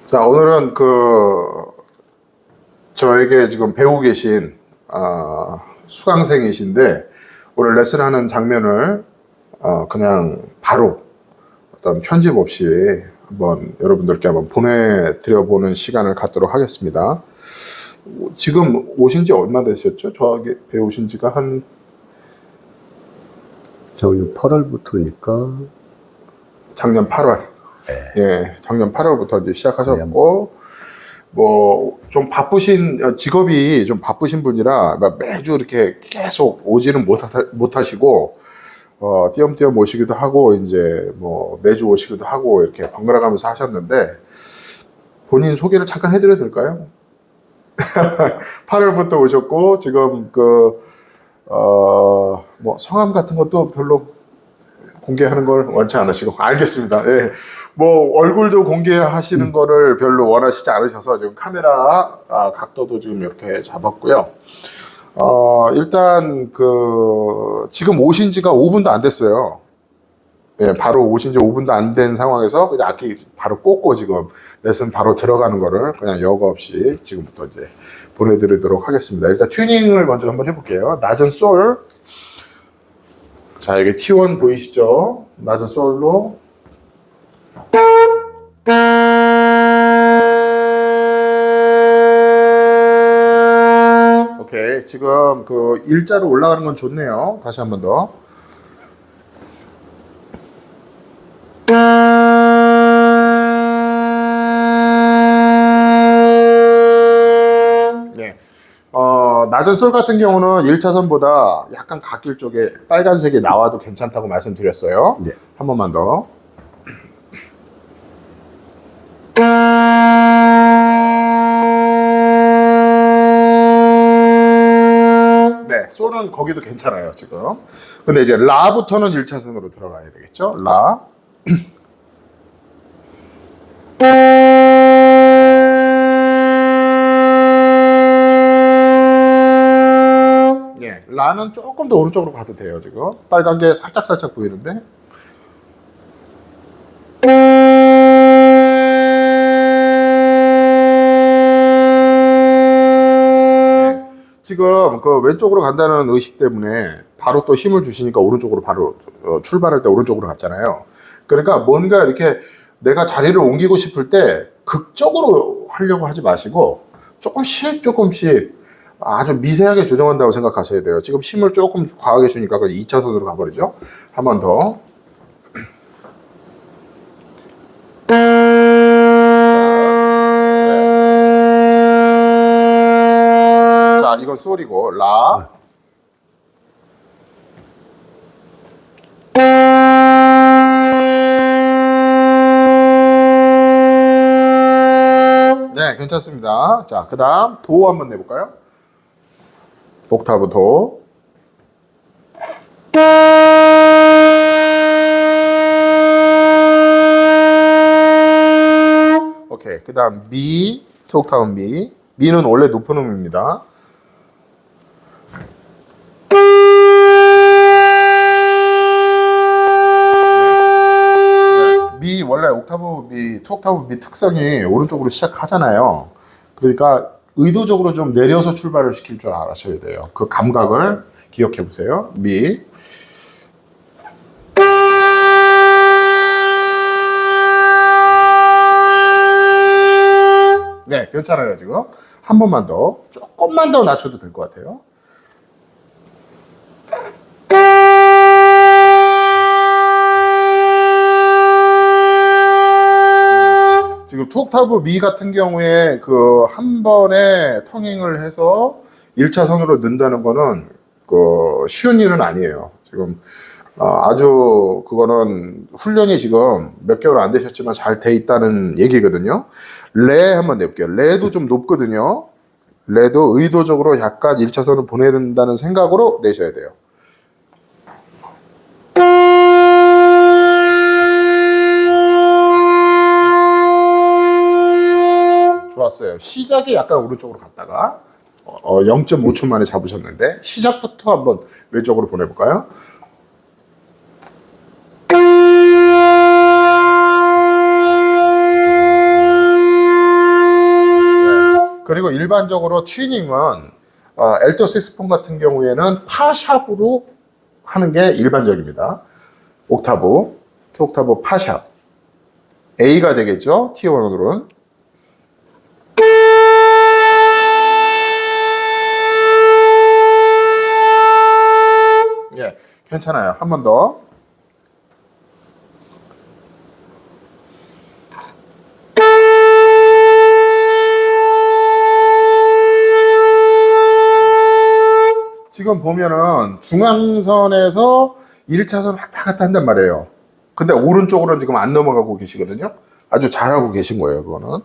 자, 오늘은 저에게 지금 배우고 계신 수강생이신데 오늘 레슨하는 장면을 그냥 바로 어떤 편집 없이 한번 여러분들께 한번 보내드려 보는 시간을 갖도록 하겠습니다. 지금 오신 지 얼마 되셨죠? 저에게 배우신 지가 작년 8월부터니까 작년 8월. 예, 작년 8월부터 이제 시작하셨고, 뭐, 좀 바쁘신, 직업이 좀 바쁘신 분이라 매주 이렇게 계속 오지는 못하시고, 띄엄띄엄 오시기도 하고, 이제 뭐, 매주 오시기도 하고, 이렇게 번갈아 가면서 하셨는데, 본인 소개를 잠깐 해드려도 될까요? 8월부터 오셨고, 지금 뭐, 성함 같은 것도 별로 공개하는 걸 원치 않으시고, 알겠습니다. 예. 뭐 얼굴도 공개하시는 거를 별로 원하시지 않으셔서 지금 카메라 각도도 지금 이렇게 잡았고요. 일단 지금 오신 지가 5분도 안 됐어요. 예, 바로 오신 지 5분도 안 된 상황에서 그냥 악기 바로 꽂고 지금 레슨 바로 들어가는 거를 그냥 여과 없이 지금부터 이제 보내드리도록 하겠습니다. 일단 튜닝을 먼저 한번 해볼게요. 낮은 솔. 자, 여기 T1 보이시죠? 낮은 솔로. 오케이. 지금 일자로 올라가는 건 좋네요. 다시 한 번 더. 네. 낮은 솔 같은 경우는 1차선보다 약간 갓길 쪽에 빨간색이 나와도 괜찮다고 말씀드렸어요. 네. 한 번만 더. 네, 솔은 거기도 괜찮아요, 지금. 근데 이제 라부터는 1차선으로 들어가야 되겠죠? 라. 예, 라는 조금 더 오른쪽으로 가도 돼요, 지금. 빨간 게 살짝 보이는데. 지금 왼쪽으로 간다는 의식 때문에 바로 또 힘을 주시니까 오른쪽으로 바로 출발할 때 오른쪽으로 갔잖아요. 그러니까 뭔가 이렇게 내가 자리를 옮기고 싶을 때 극적으로 하려고 하지 마시고 조금씩 아주 미세하게 조정한다고 생각하셔야 돼요. 지금 힘을 조금 과하게 주니까 2차선으로 가버리죠. 한 번 더. 이건 솔이고 라. 네, 괜찮습니다. 자, 그 다음 도 한번 내볼까요? 옥타브 도. 오케이. 그 다음 미, 투 옥타브 미. 미는 원래 높은 음입니다. 미 원래 옥타브 미, 투 옥타브 미 특성이 오른쪽으로 시작하잖아요. 그러니까 의도적으로 좀 내려서 출발을 시킬 줄 아셔야 돼요. 그 감각을 기억해 보세요. 미. 네, 괜찮아요, 지금. 한 번만 더. 조금만 더 낮춰도 될 것 같아요. 지금 투 옥타브 미 같은 경우에 한 번에 텅잉을 해서 1차선으로 넣는다는 거는 쉬운 일은 아니에요. 지금 아주 그거는 훈련이 지금 몇 개월 안 되셨지만 잘 돼 있다는 얘기거든요. 레 한번 내볼게요. 레도 좀 높거든요. 레도 의도적으로 약간 1차선을 보내야 된다는 생각으로 내셔야 돼요. 좋았어요. 시작이 약간 오른쪽으로 갔다가 0.5초 만에 잡으셨는데 시작부터 한번 왼쪽으로 보내볼까요? 그리고 일반적으로 튜닝은 엘더 색스폰 같은 경우에는 파샵으로 하는 게 일반적입니다. 옥타브, 옥타브 파샵. A가 되겠죠? T1으로는. 예, 괜찮아요. 한 번 더. 지금 보면은 중앙선에서 1차선 왔다 갔다 한단 말이에요. 근데 오른쪽으로는 지금 안 넘어가고 계시거든요. 아주 잘하고 계신 거예요, 그거는.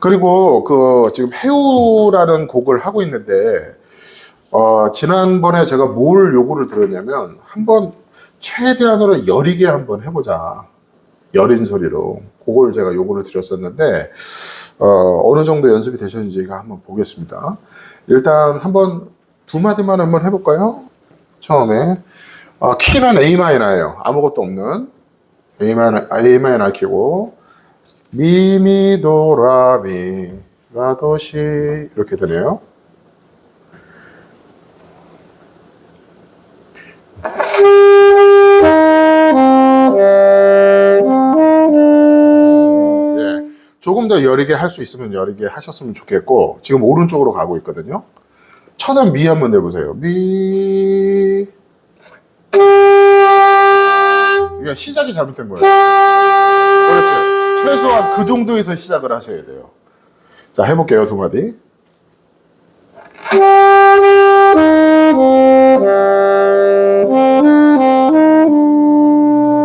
그리고 그 지금 해우라는 곡을 하고 있는데, 지난번에 제가 뭘 요구를 드렸냐면, 한번 최대한으로 여리게 한번 해보자. 여린 소리로. 그걸 제가 요구를 드렸었는데, 어느 정도 연습이 되셨는지가 한번 보겠습니다. 일단 한번 두 마디만 한번 해볼까요? 처음에. 키는 A 마이너예요. 아무것도 없는. A 마이너 키고, 미미 도라미 라도시 이렇게 되네요. 예, 조금 더 여리게 할 수 있으면 여리게 하셨으면 좋겠고, 지금 오른쪽으로 가고 있거든요. 첫은 미 한번 내보세요. 미. 이게 시작이 잘못된 거예요. 그렇지. 최소한 그 정도에서 시작을 하셔야 돼요. 자, 해볼게요. 두 마디.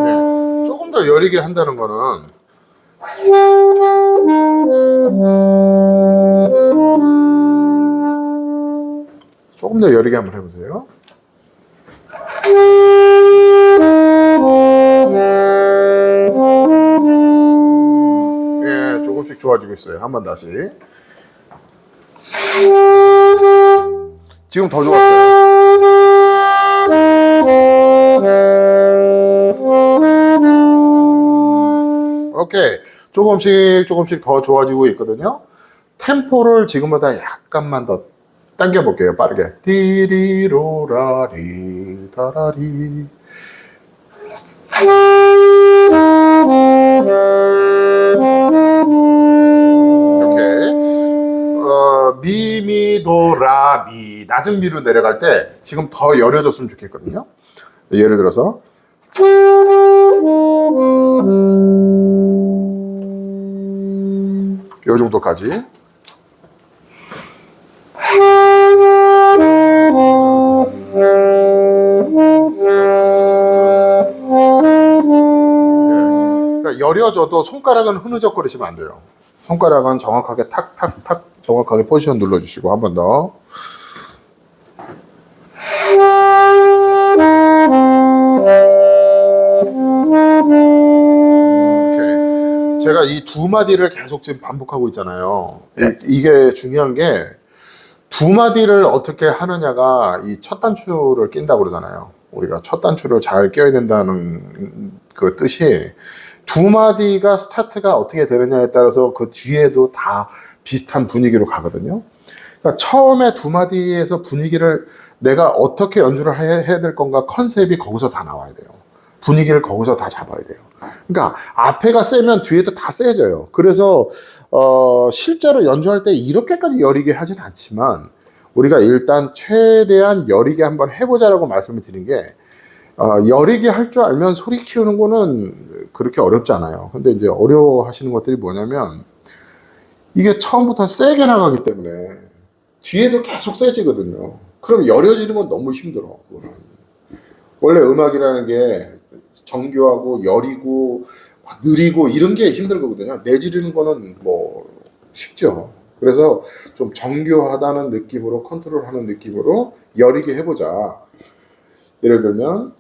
네, 조금 더 여리게 한다는 거는 조금 더 여리게 한번 해보세요. 예, 조금씩 좋아지고 있어요. 한번 다시. 지금 더 좋았어요. 오케이. 조금씩 더 좋아지고 있거든요. 템포를 지금보다 약간만 더 당겨볼게요. 빠르게. 디리로라리 다라리. 이렇게 미미도라미 낮은 미로 내려갈 때 지금 더 여려졌으면 좋겠거든요. 예를 들어서 요 정도까지. 그러니까 여려져도 손가락은 흐느적거리시면 안 돼요. 손가락은 정확하게 탁탁탁 정확하게 포지션 눌러주시고 한 번 더. 오케이. 제가 이 두 마디를 계속 지금 반복하고 있잖아요. 이게 중요한 게 두 마디를 어떻게 하느냐가 이 첫 단추를 낀다고 그러잖아요. 우리가 첫 단추를 잘 껴야 된다는 그 뜻이 두 마디가 스타트가 어떻게 되느냐에 따라서 그 뒤에도 다 비슷한 분위기로 가거든요. 그러니까 처음에 두 마디에서 분위기를 내가 어떻게 연주를 해야 될 건가 컨셉이 거기서 다 나와야 돼요. 분위기를 거기서 다 잡아야 돼요. 그러니까 앞에가 세면 뒤에도 다 세져요. 그래서 실제로 연주할 때 이렇게까지 여리게 하진 않지만 우리가 일단 최대한 여리게 한번 해보자라고 말씀을 드린 게 여리게 할 줄 알면 소리 키우는 거는 그렇게 어렵지 않아요. 근데 이제 어려워하시는 것들이 뭐냐면 이게 처음부터 세게 나가기 때문에 뒤에도 계속 세지거든요. 그럼 여려지는 건 너무 힘들어. 원래 음악이라는 게 정교하고 여리고 느리고 이런 게 힘들거든요. 내지르는 거는 뭐 쉽죠. 그래서 좀 정교하다는 느낌으로 컨트롤하는 느낌으로 여리게 해보자. 예를 들면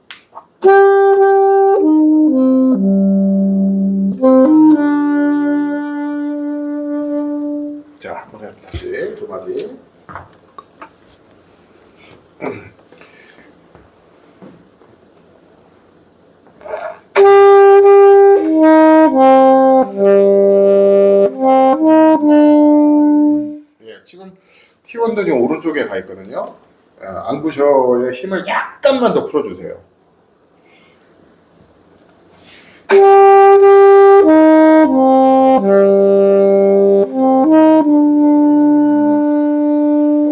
자, 한번 해봅시다. 다시 두 마디. 예, 지금 T1도 지금 오른쪽에 가 있거든요. 앙부셔의 힘을 약간만 더 풀어주세요.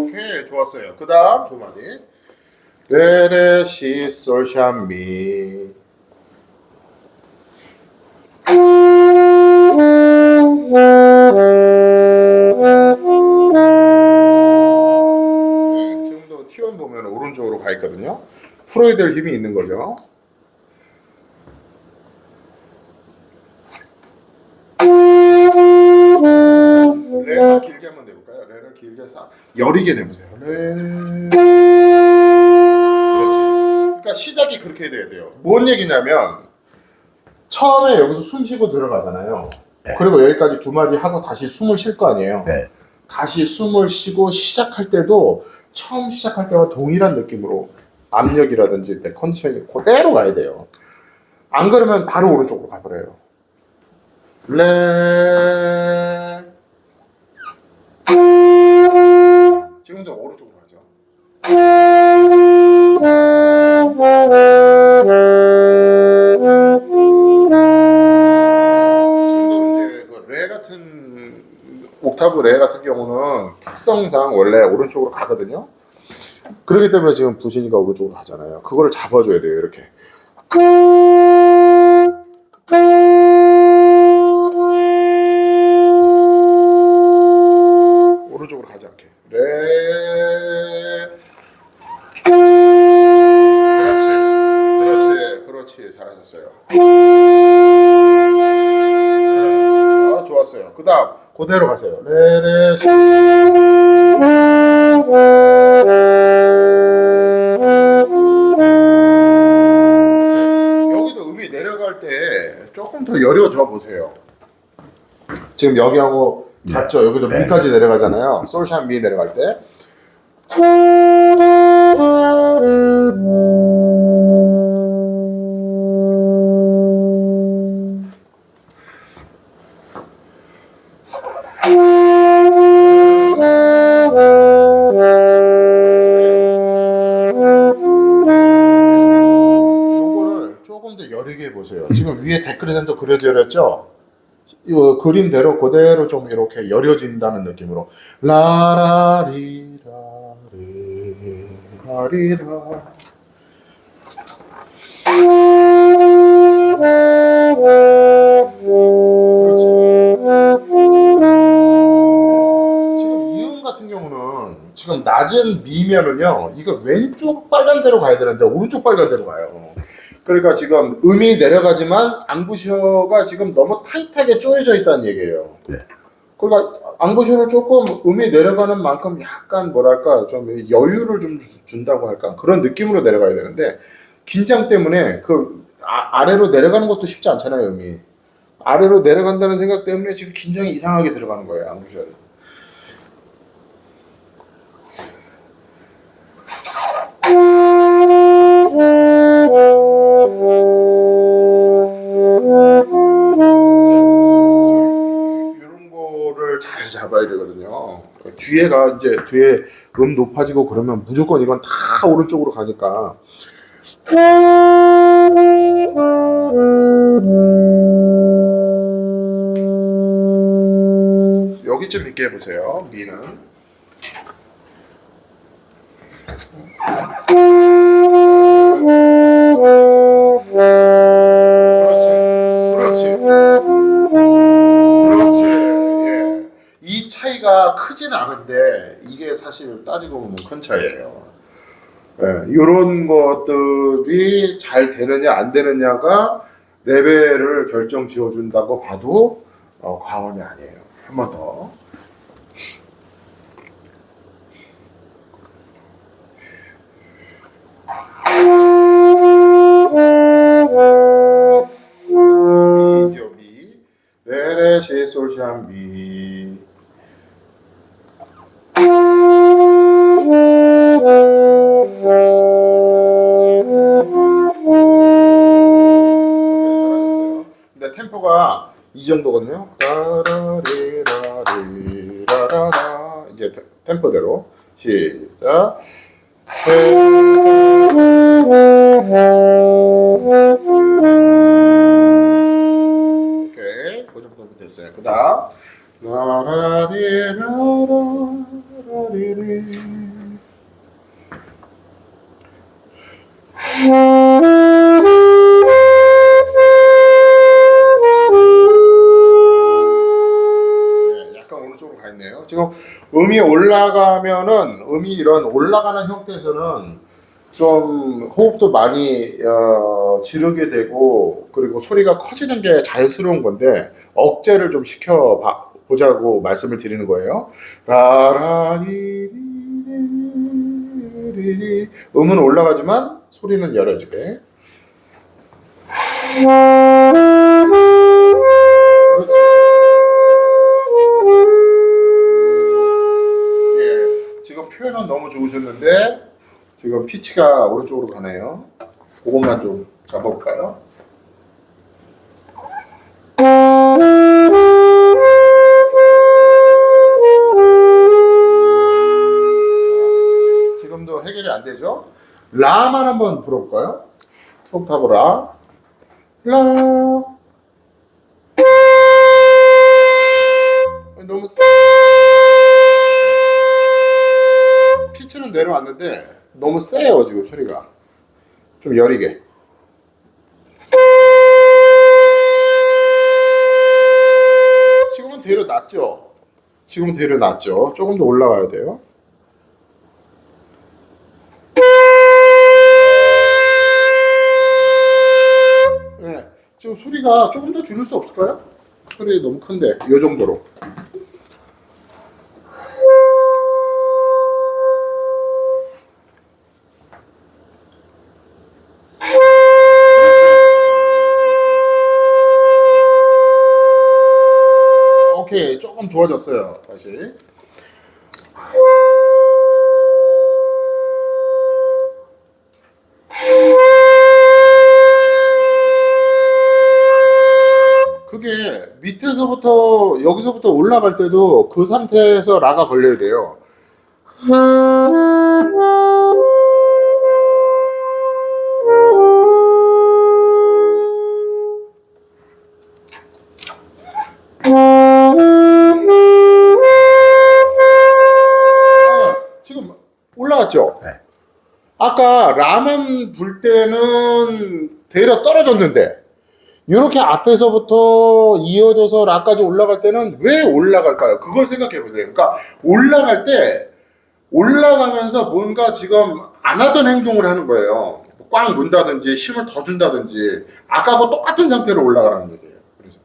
오케이, 좋았어요. 그 다음 두 마디. 레레 시솔샤미. 지금도 T1 보면 오른쪽으로 가 있거든요. 풀어야 될 힘이 있는 거죠. 레를 길게 한번 내볼까요? 레를 길게 여리게 내보세요. 레. 그렇지. 그러니까 시작이 그렇게 돼야 돼요. 뭔 얘기냐면 처음에 여기서 숨 쉬고 들어가잖아요. 네. 그리고 여기까지 두 마디 하고 다시 숨을 쉴 거 아니에요. 네. 다시 숨을 쉬고 시작할 때도 처음 시작할 때와 동일한 느낌으로 압력이라든지 내 컨디션이 그대로 가야 돼요. 안 그러면 바로 오른쪽으로 가버려요. 레. 지금도 오른쪽으로 가죠. 지금도 이제 그 레 같은 옥타브 레 같은 경우는 특성상 원래 오른쪽으로 가거든요. 그렇기 때문에 지금 부신이가 오른쪽으로 가잖아요. 그거를 잡아줘야 돼요. 이렇게. 오른쪽으로 가지 않게. 레. 그렇지. 잘하셨어요. 아, 좋았어요. 그 다음 그대로 가세요. 레레 시. 여기도 음이 내려갈 때 조금 더 여려져 보세요. 지금 여기하고 같죠? 여기도 미까지 내려가잖아요. 솔샵 미 내려갈 때. 요거를 조금 더 여리게 해보세요. 지금 위에 댓글에도 그려드렸죠? 이 그림대로 그대로 좀 이렇게 여려진다는 느낌으로 라라리라리라리라. 그렇지. 지금 이음 같은 경우는 지금 낮은 미면은요, 이거 왼쪽 빨간대로 가야 되는데 오른쪽 빨간대로 가요. 그러니까 지금 음이 내려가지만 앙부셔가 지금 너무 타이트하게 쪼여져 있다는 얘기예요. 네. 그러니까 앙부셔를 조금 음이 내려가는 만큼 약간 뭐랄까 좀 여유를 좀 준다고 할까 그런 느낌으로 내려가야 되는데 긴장 때문에 그 아래로 내려가는 것도 쉽지 않잖아요. 음이 아래로 내려간다는 생각 때문에 지금 긴장이 이상하게 들어가는 거예요. 앙부셔에서. 이런 거를 잘 잡아야 되거든요. 뒤에가 이제 뒤에 음 높아지고 그러면 무조건 이건 다 오른쪽으로 가니까. 여기쯤 있게 해보세요. 미는. 그렇지. 예. 이 차이가 크진 않은데 이게 사실 따지고 보면 큰 차이예요. 예, 이런 것들이 잘 되느냐 안 되느냐가 레벨을 결정 지어준다고 봐도 과언이 아니에요. 한 번 더. 미죠 미. 레레 시솔샴 미. 근데 템포가 이 정도거든요. 따라리라리라라라 이제 템포대로 시작. 오케이, 그 정도 됐어요. 그다음 라라리라라라리리. 약간 오른쪽으로 가 있네요. 지금 음이 올라가면은 음이 이런 올라가는 형태에서는 좀 호흡도 많이 지르게 되고 그리고 소리가 커지는 게 자연스러운 건데 억제를 좀 시켜 보자고 말씀을 드리는 거예요. 다라리리리리 음은 올라가지만 소리는 열어지게. 그렇지. 예, 지금 표현은 너무 좋으셨는데 지금 피치가 오른쪽으로 가네요. 그것만 좀 잡아볼까요? 지금도 해결이 안 되죠? 라만 한번 불어볼까요? 톡하고 라. 라. 너무 피치는 내려왔는데 너무 세요 지금 소리가. 좀 여리게. 지금은 되려 놨죠. 지금은 되려 놨죠. 조금 더 올라가야 돼요. 네, 지금 소리가 조금 더 줄일 수 없을까요? 소리 너무 큰데 이 정도로. 오케이, 조금 좋아졌어요. 다시. 그게 밑에서부터 여기서부터 올라갈 때도 그 상태에서 라가 걸려야 돼요. 지금 올라갔죠? 네. 아까 라만 불 때는 대려 떨어졌는데 이렇게 앞에서부터 이어져서 라까지 올라갈 때는 왜 올라갈까요? 그걸 생각해 보세요. 그러니까 올라갈 때 올라가면서 뭔가 지금 안 하던 행동을 하는 거예요. 꽉 문다든지 힘을 더 준다든지 아까하고 똑같은 상태로 올라가라는 얘기예요. 그래서.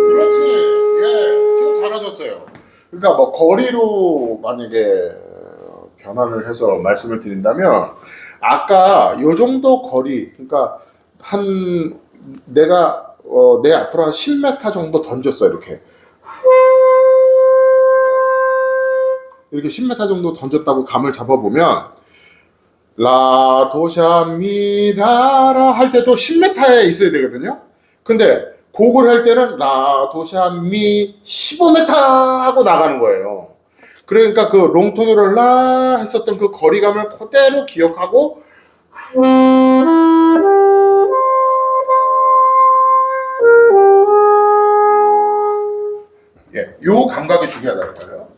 그렇지. 예, 지금 잘하셨어요. 그러니까 뭐 거리로 만약에 변화를 해서 말씀을 드린다면 아까 요 정도 거리, 그러니까 한 내가 내 앞으로 한 10m 정도 던졌어 이렇게. 이렇게 10m 정도 던졌다고 감을 잡아보면 라 도샤 미 라라 할 때도 10m에 있어야 되거든요. 근데 곡을 할 때는 라 도샤 미 15m 하고 나가는 거예요. 그러니까 그 롱톤으로 라 했었던 그 거리감을 그대로 기억하고 예, 요 감각이 중요하다는 거예요.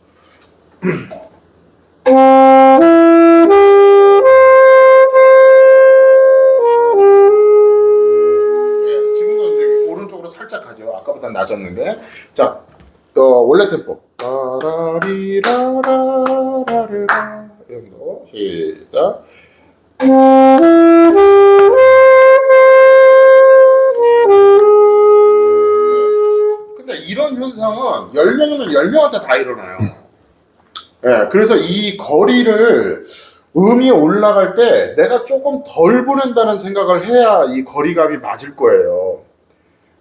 예, 지금도 이제 오른쪽으로 살짝 가죠. 아까보다 낮았는데. 자, 원래 템포. 라라리라라라라. 이 정도. 시작. 근데 이런 현상은 10명이면 10명한테 다 일어나요. 예, 그래서 이 거리를 음이 올라갈 때 내가 조금 덜 보낸다는 생각을 해야 이 거리감이 맞을 거예요.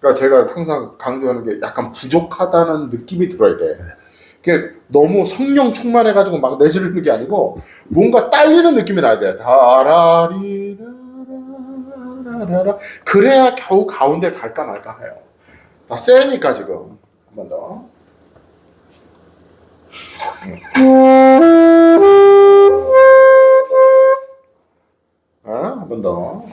그러니까 제가 항상 강조하는 게 약간 부족하다는 느낌이 들어야 돼. 그게 너무 성령 충만해가지고 막 내지르는 게 아니고 뭔가 딸리는 느낌이 나야 돼. 다라리라라 라라라라. 그래야 겨우 가운데 갈까 말까 해요. 다 세니까 지금. 한 번 더. 한 번 더.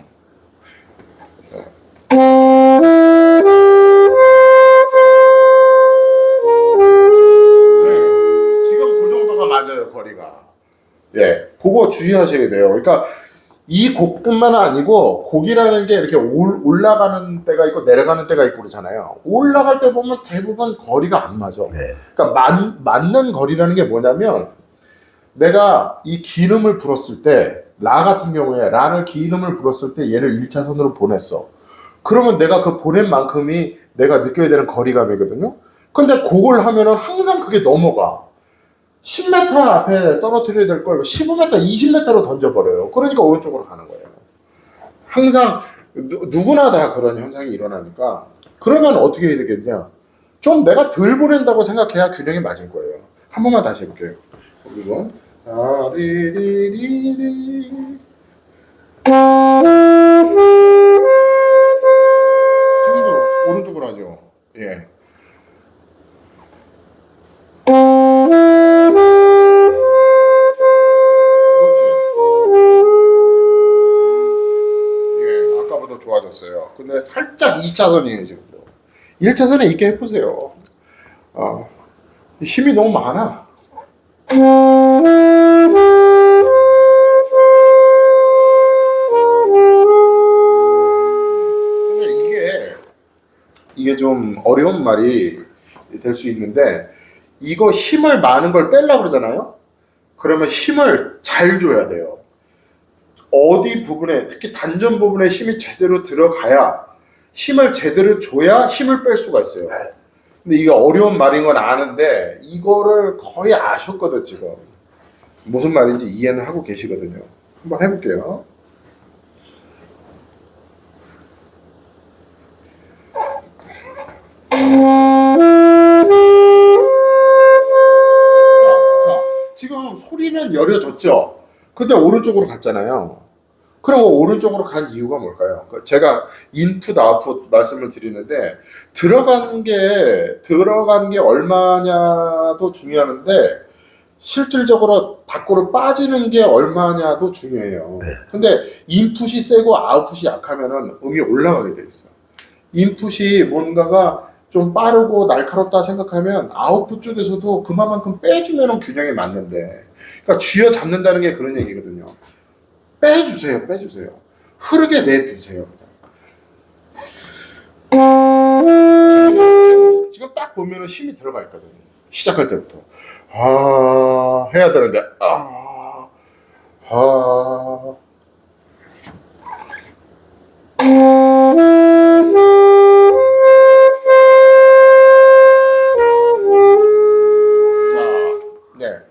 지금 그 정도가 맞아요, 거리가. 예, 그거 주의하셔야 돼요. 그러니까 이 곡뿐만 아니고 곡이라는 게 이렇게 올라가는 때가 있고 내려가는 때가 있고 그러잖아요. 올라갈 때 보면 대부분 거리가 안 맞아. 네. 그러니까 맞는 거리라는 게 뭐냐면 내가 이 기름을 불었을 때 라 같은 경우에 라를 기름을 불었을 때 얘를 1차선으로 보냈어. 그러면 내가 그 보낸 만큼이 내가 느껴야 되는 거리감이거든요. 근데 그걸 하면은 항상 그게 넘어가. 10m 앞에 떨어뜨려야 될 걸 15m, 20m로 던져버려요. 그러니까 오른쪽으로 가는 거예요. 항상 누구나 다 그런 현상이 일어나니까 그러면 어떻게 해야 되겠냐? 좀 내가 덜 보낸다고 생각해야 균형이 맞을 거예요. 한 번만 다시 해볼게요. 그리고 리리리리 지금도 오른쪽으로 하죠. 예. 좋아졌어요. 근데 살짝 2차선이에요, 지금도. 1차선에 있게 해보세요. 힘이 너무 많아. 근데 이게 좀 어려운 말이 될 수 있는데, 이거 힘을 많은 걸 빼려고 그러잖아요? 그러면 힘을 잘 줘야 돼요. 어디 부분에 특히 단전 부분에 힘이 제대로 들어가야 힘을 제대로 줘야 힘을 뺄 수가 있어요. 근데 이게 어려운 말인 건 아는데 이거를 거의 아셨거든 지금. 무슨 말인지 이해는 하고 계시거든요. 한번 해볼게요. 자, 지금 소리는 여려졌죠? 근데 오른쪽으로 갔잖아요. 그럼 오른쪽으로 간 이유가 뭘까요? 제가 인풋, 아웃풋 말씀을 드리는데 들어간 게 얼마냐도 중요한데 실질적으로 밖으로 빠지는 게 얼마냐도 중요해요. 근데 인풋이 세고 아웃풋이 약하면은 음이 올라가게 돼 있어. 인풋이 뭔가가 좀 빠르고 날카롭다 생각하면 아웃풋 쪽에서도 그만큼 빼주면은 균형이 맞는데, 그러니까 쥐어 잡는다는 게 그런 얘기거든요. 빼주세요. 흐르게 내두세요. 지금 딱 보면은 힘이 들어가 있거든요. 시작할 때부터 해야 되는데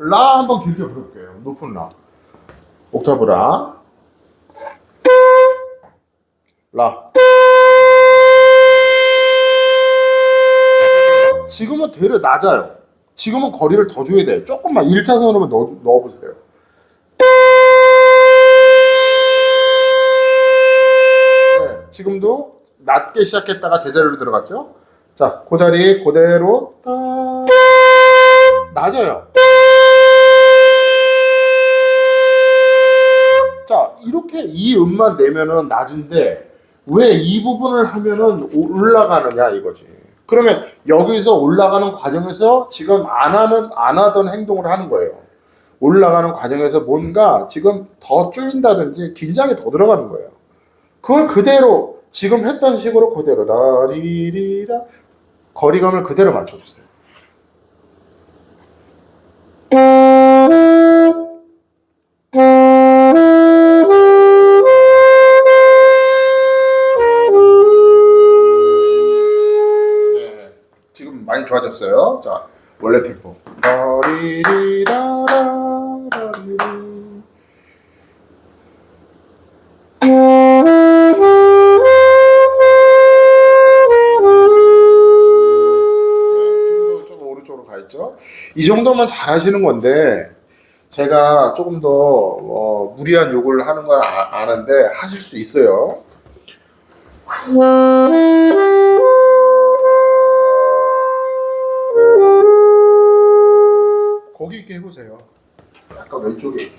라 한번 길게 부를게요. 높은 라. 옥타브 라. 지금은 되려 낮아요. 지금은 거리를 더 줘야 돼요. 조금만 1차선으로 넣어보세요. 네, 지금도 낮게 시작했다가 제자리로 들어갔죠. 자, 그 자리 그대로 낮아요. 자, 이렇게 이 음만 내면은 낮은데 왜 이 부분을 하면은 올라가느냐 이거지. 그러면 여기서 올라가는 과정에서 지금 안 하던 행동을 하는 거예요. 올라가는 과정에서 뭔가 지금 더 쪼인다든지 긴장이 더 들어가는 거예요. 그걸 그대로 지금 했던 식으로 그대로 라리리라 거리감을 그대로 맞춰주세요. 많이 좋아졌어요. 자, 원래 템포. 지금도 조금 오른쪽으로 가 있죠. 이 정도만 잘 하시는 건데 제가 조금 더 무리한 요구를 하는 걸 아는데 하실 수 있어요. 거기 있게 해보세요. 약간 왼쪽에.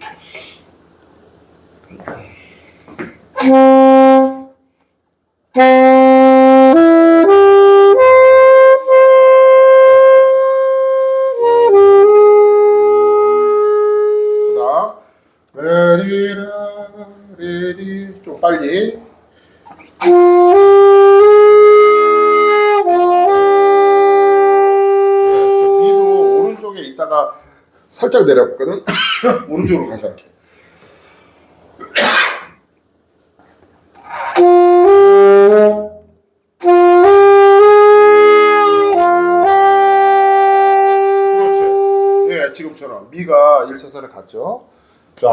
그다음 레리라 레리 좀 빨리. 좀 B도 오른쪽에 있다가 살짝 내려볼거든. 오른쪽으로 가져갈게. 그렇지. 예, 지금처럼 미가 1차선에 갔죠. 자,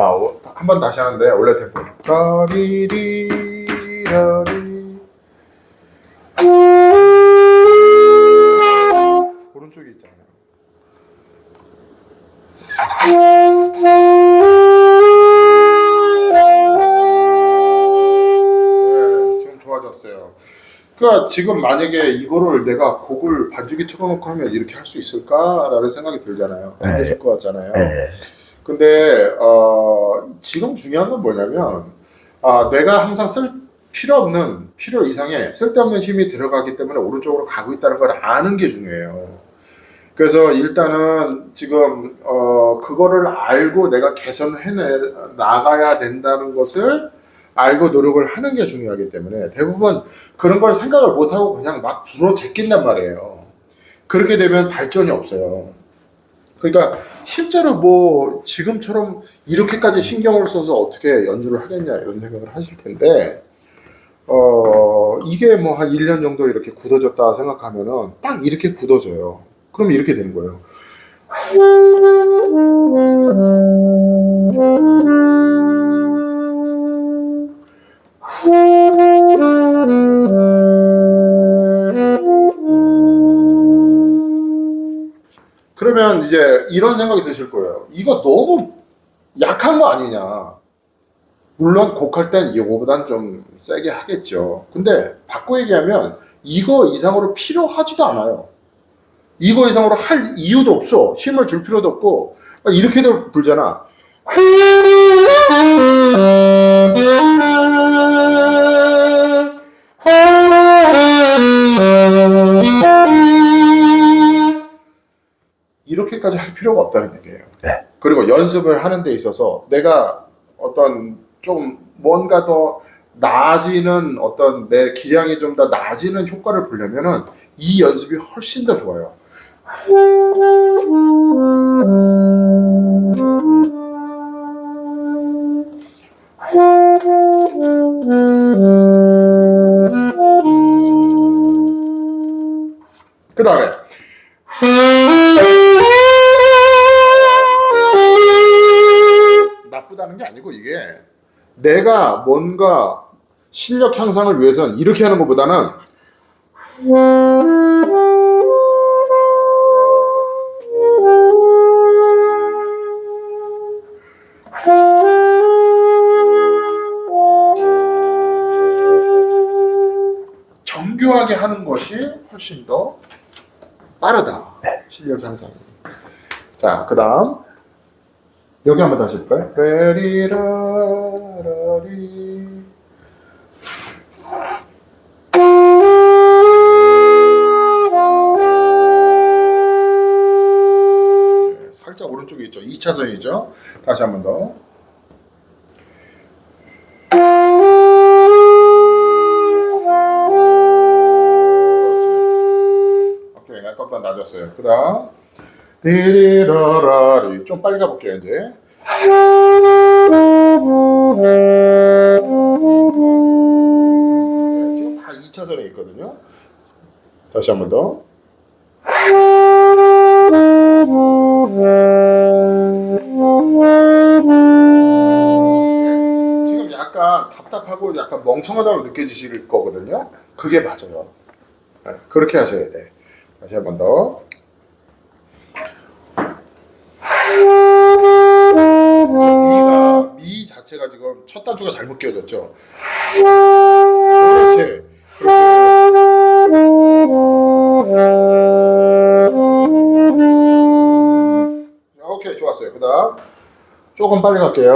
한 번 다시 하는데 원래 템포. 라리리 라리. 오른쪽에 있잖아요. 네, 지금 좋아졌어요. 그러니까 지금 만약에 이거를 내가 곡을 반주기 틀어놓고 하면 이렇게 할 수 있을까라는 생각이 들잖아요. 안 되실 것 같잖아요. 근데 지금 중요한 건 뭐냐면 내가 항상 필요 없는 필요 이상의 쓸데없는 힘이 들어가기 때문에 오른쪽으로 가고 있다는 걸 아는 게 중요해요. 그래서 일단은 지금 그거를 알고 내가 개선해 나가야 된다는 것을 알고 노력을 하는 게 중요하기 때문에 대부분 그런 걸 생각을 못하고 그냥 막 불어 제낀단 말이에요. 그렇게 되면 발전이 없어요. 그러니까 실제로 뭐 지금처럼 이렇게까지 신경을 써서 어떻게 연주를 하겠냐 이런 생각을 하실 텐데 이게 뭐 한 1년 정도 이렇게 굳어졌다 생각하면은 딱 이렇게 굳어져요. 그럼 이렇게 되는 거예요. 그러면 이제 이런 생각이 드실 거예요. 이거 너무 약한 거 아니냐. 물론 곡할 땐 이거보단 좀 세게 하겠죠. 근데 바꿔 얘기하면 이거 이상으로 필요하지도 않아요. 이거 이상으로 할 이유도 없어. 힘을 줄 필요도 없고 이렇게도 불잖아. 이렇게까지 할 필요가 없다는 얘기예요. 그리고 연습을 하는 데 있어서 내가 어떤 좀 뭔가 더 나아지는 어떤 내 기량이 좀 더 나아지는 효과를 보려면은 이 연습이 훨씬 더 좋아요. 그 다음에 나쁘다는 게 아니고 이게 내가 뭔가 실력 향상을 위해서는 이렇게 하는 것보다는 정교하게 하는 것이 훨씬 더 빠르다. 실력 향상. 자, 그 다음 여기 한번 다시 해볼까요? 레리라라리. 살짝 오른쪽에 있죠. 2차선이죠. 다시 한번 더. 오케이, 약간 낮았어요. 그 다음 리리라라리. 좀 빨리 가볼게요 이제. 지금 다 2차선에 있거든요. 다시 한번 더. 지금 약간 답답하고 약간 멍청하다고 느껴지실 거거든요. 그게 맞아요. 그렇게 하셔야 돼. 다시 한번 더. 미 자체가 지금 첫 단추가 잘못 끼워졌죠. 그렇지. 오케이, 좋았어요. 그다음 조금 빨리 갈게요.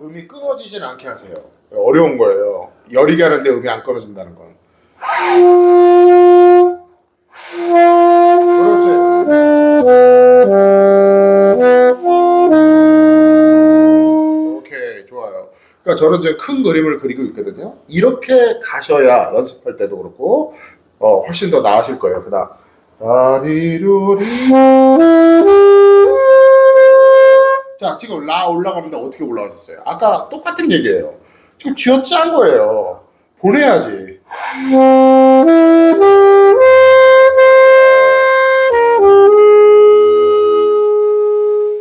음이 끊어지진 않게 하세요. 어려운 거예요. 여리게 하는데 음이 안 끊어진다는 건. 그렇지. 오케이, 좋아요. 그러니까 저는 지금 큰 그림을 그리고 있거든요. 이렇게 가셔야 연습할 때도 그렇고 훨씬 더 나으실 거예요. 그다음 다리루리. 자, 지금 라 올라가는데 어떻게 올라가셨어요? 아까 똑같은 얘기예요. 지금 쥐어짠 거예요. 보내야지.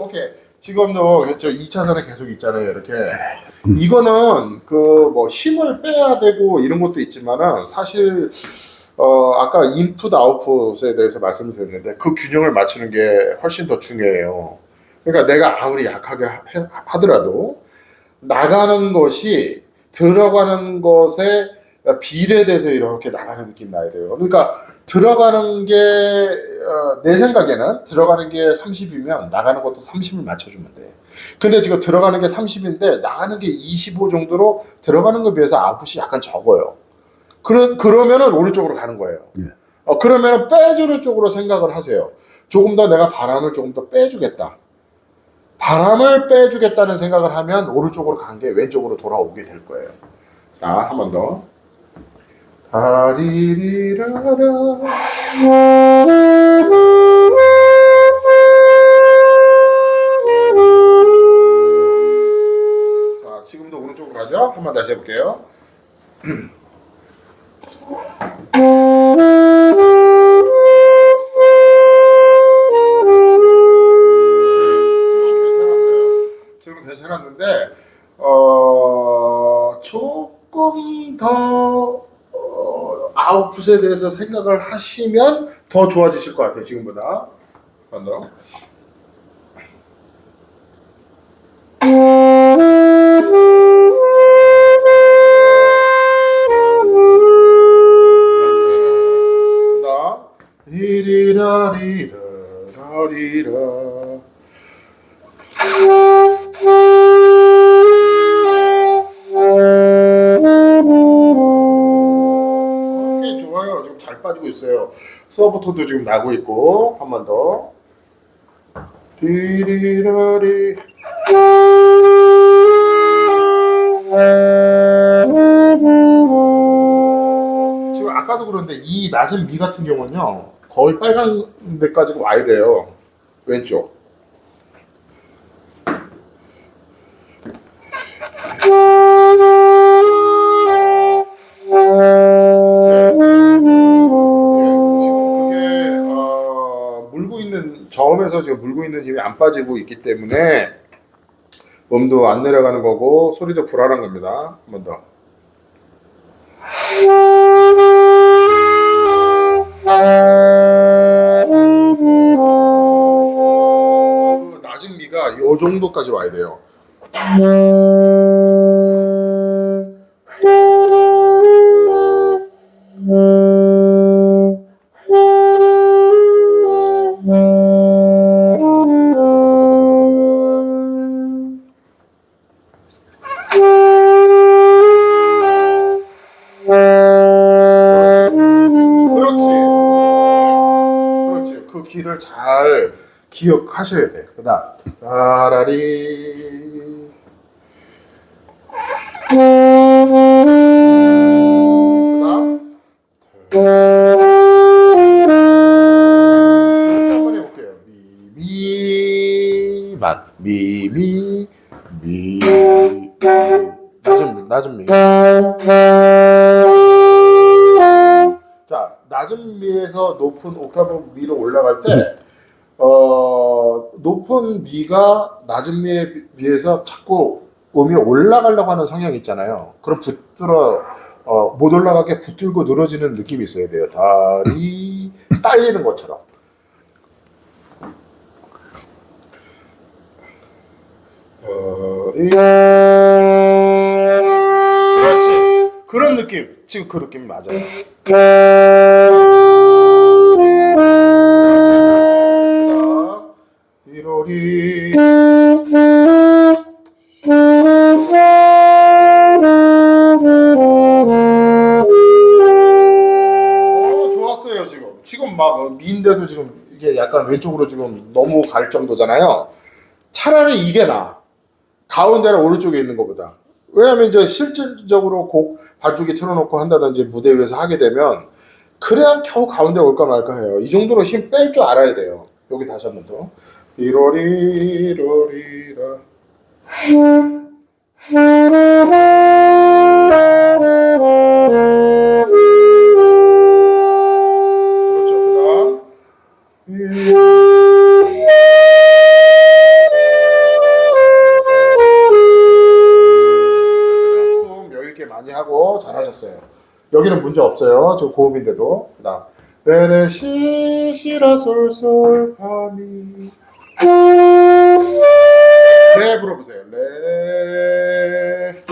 오케이. 지금도 저 2차선에 계속 있잖아요. 이렇게. 이거는 그 뭐 힘을 빼야 되고 이런 것도 있지만은 사실 아까 인풋 아웃풋에 대해서 말씀을 드렸는데 그 균형을 맞추는 게 훨씬 더 중요해요. 그러니까 내가 아무리 약하게 하더라도 나가는 것이 들어가는 것에 비례돼서 이렇게 나가는 느낌 나야 돼요. 그러니까 들어가는 게 내 생각에는 들어가는 게 30이면 나가는 것도 30을 맞춰주면 돼. 근데 지금 들어가는 게 30인데 나가는 게 25 정도로 들어가는 것에 비해서 아웃풋이 약간 적어요. 그러면은 오른쪽으로 가는 거예요. 예. 그러면은 빼주는 쪽으로 생각을 하세요. 조금 더 내가 바람을 조금 더 빼주겠다. 바람을 빼주겠다는 생각을 하면 오른쪽으로 간 게 왼쪽으로 돌아오게 될 거예요. 자, 한 번 더. 다리리라라. 자, 지금도 오른쪽으로 가죠? 한 번 다시 해볼게요. 지금 괜찮았는데 조금 더 아웃풋에 대해서 생각을 하시면 더 좋아지실 것 같아요. 지금보다. 한 번 더. 그다음 리리라리라라리라. 오케이, 좋아요. 지금 잘 빠지고 있어요. 서브톤도 지금 나고 있고. 한 번 더. 리리라리. 지금 아까도 그런데 이 낮은 미 같은 경우는요 거의 빨간 데까지 와야 돼요. 왼쪽. 지금 그게 물고 있는 저음에서 지금 물고 있는 힘이 안 빠지고 있기 때문에 음도 안 내려가는 거고 소리도 불안한 겁니다. 한 번 더. 그 낮은 미가 이 정도까지 와야 돼요. 그렇지. 그 길을 잘 기억하셔야 돼. 그다음 라라리. 그다음 한번 해볼게요. 미미 낮은 미. 자, 낮은 미에서 높은 옥타브 미로 올라갈 때 높은 미가 낮은 미에 비해서 자꾸 음이 올라가려고 하는 성향이 있잖아요. 그럼 못 올라가게 붙들고 늘어지는 느낌이 있어야 돼요. 다리 딸리는 것처럼. 그렇지. 그런 느낌. 지금 그 느낌 맞아요. 그렇지, 그렇지. 이로리. 좋았어요, 지금. 지금 막 미인데도 지금 이게 약간 왼쪽으로 지금 너무 갈 정도잖아요. 차라리 이게 나아. 가운데나 오른쪽에 있는 것보다. 왜냐하면 이제 실질적으로 곡 반주기 틀어놓고 한다든지 무대 위에서 하게 되면 그래야 겨우 가운데 올까 말까 해요. 이 정도로 힘 뺄 줄 알아야 돼요. 여기 다시 한 번 더. 이로리로리라. 그렇죠. 그다음 여유 있게 많이 하고 잘하셨어요. 여기는 문제 없어요. 저 고음인데도. 그다음 레레 시시라 솔솔 파미 레 불어보세요. 레.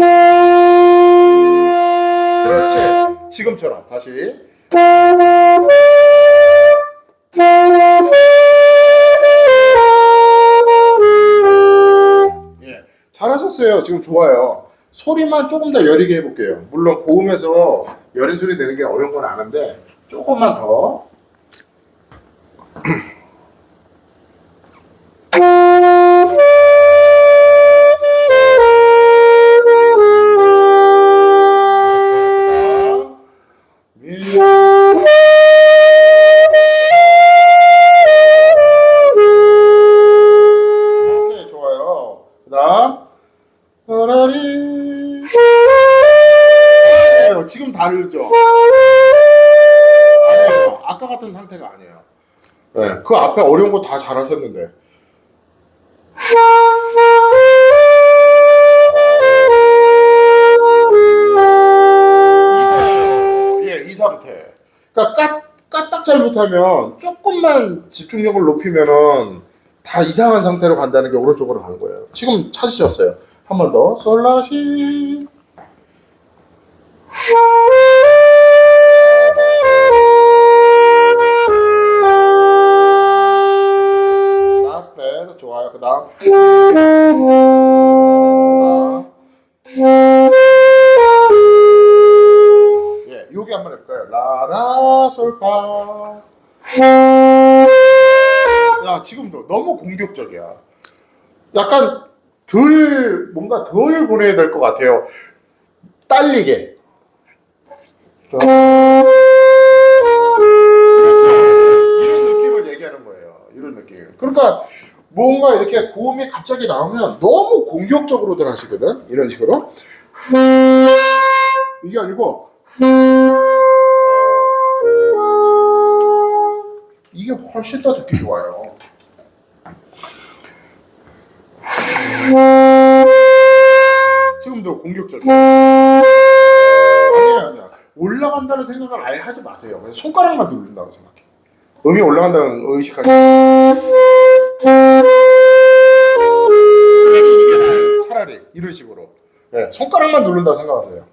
그렇지. 지금처럼 다시. 예, 잘하셨어요. 지금 좋아요. 소리만 조금 더 여리게 해볼게요. 물론 고음에서 여린 소리 내는 게 어려운 건 아는데 조금만 더. 오케이, 좋아요. 그다음 라리. 지금 다르죠? 아니에요. 아까 같은 상태가 아니에요. 네, 그 앞에 어려운 거 다 잘하셨는데. 예, 이 상태. 그러니까 까딱 잘못하면 조금만 집중력을 높이면은 다 이상한 상태로 간다는 게 오른쪽으로 가는 거예요. 지금 찾으셨어요. 한 번 더. 솔라시. 네, 좋아요. 그다음. 예, 여기 한번 해볼까요? 라라 솔파. 야, 지금도 너무 공격적이야. 약간 뭔가 덜 보내야 될 것 같아요. 딸리게. 그렇죠. 이런 느낌을 얘기하는 거예요. 이런 느낌. 그러니까 뭔가 이렇게 고음이 갑자기 나오면 너무 공격적으로들 하시거든. 이런 식으로. 이게 아니고 이게 훨씬 더 듣기 좋아요. 지금도 공격적이에요. 아니야. 올라간다는 생각을 아예 하지 마세요. 그냥 손가락만 누른다고 생각해. 음이 올라간다는 의식하지. 차라리 이런 식으로. 네, 손가락만 누른다고 생각하세요.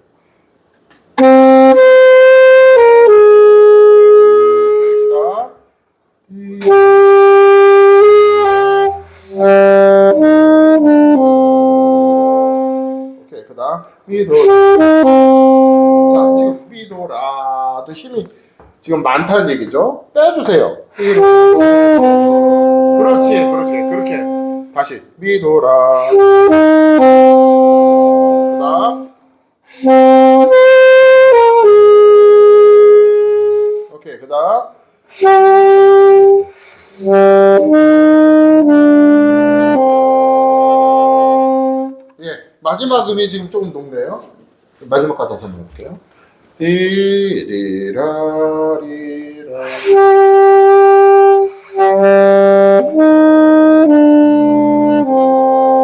오케이, 그다음 미도. 자, 지금 미도라도 힘이 지금 많다는 얘기죠. 빼주세요. 그렇지. 그렇게 다시 미도라. 그다음. 오케이, 그다음. 예, 마지막 음이 지금 조금 높네요. 마지막 거 다시 한번 볼게요. 리라리라.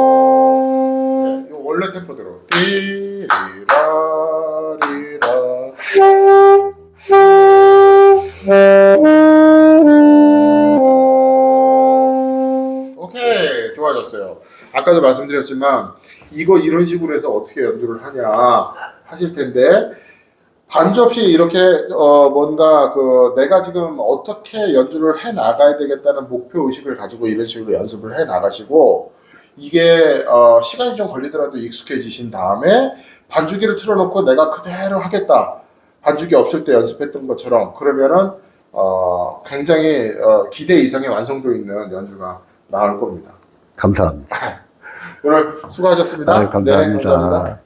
네, 이 원래 템포대로. 리라리라. 오케이, 좋아졌어요. 아까도 말씀드렸지만 이거 이런 식으로 해서 어떻게 연주를 하냐 하실 텐데 반주 없이 이렇게 뭔가 그 내가 지금 어떻게 연주를 해 나가야 되겠다는 목표 의식을 가지고 이런 식으로 연습을 해 나가시고 이게 시간이 좀 걸리더라도 익숙해지신 다음에 반주기를 틀어놓고 내가 그대로 하겠다. 반주기 없을 때 연습했던 것처럼 그러면은 굉장히 기대 이상의 완성도 있는 연주가 나올 겁니다. 감사합니다. 오늘 수고하셨습니다. 감사합니다. 네, 감사합니다.